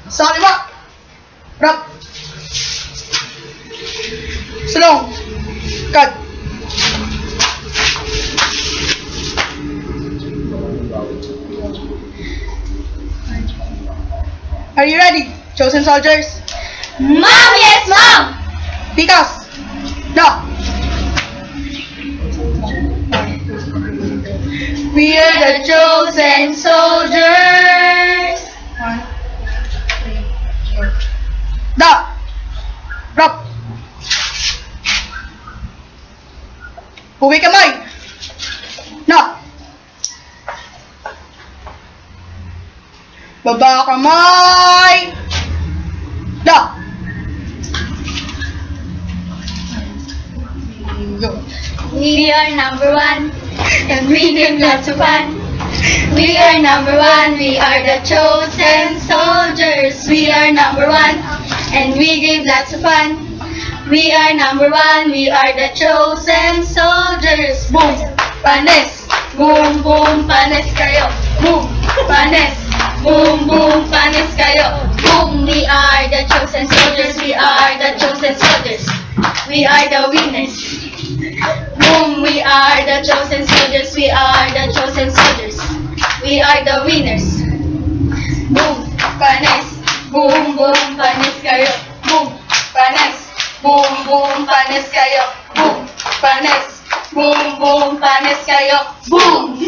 Sa kaliwa. Rap. Sulong. Cut. Are you ready, chosen soldiers? Mom, yes, Mom! Pikas. Da. We are the chosen soldiers. Da. Rap. Huwi kamay. Na. Baba kamay. Da. Go. We are number one, and we give lots of fun. We are number one, we are the chosen soldiers. We are number one, and we give lots of fun. We are number one, we are the chosen soldiers. Boom, panes, boom, boom, panes kayo. Boom, panes, boom, boom, panes kayo. Boom, we are the chosen soldiers. We are the chosen soldiers. We are the winners. Boom, we are the chosen soldiers. We are the chosen soldiers. We are the winners. Boom, panes, boom, boom, panes kayo. Boom, panes, boom, boom, panes kayo. Boom, panes, boom, boom, panes kayo. Boom!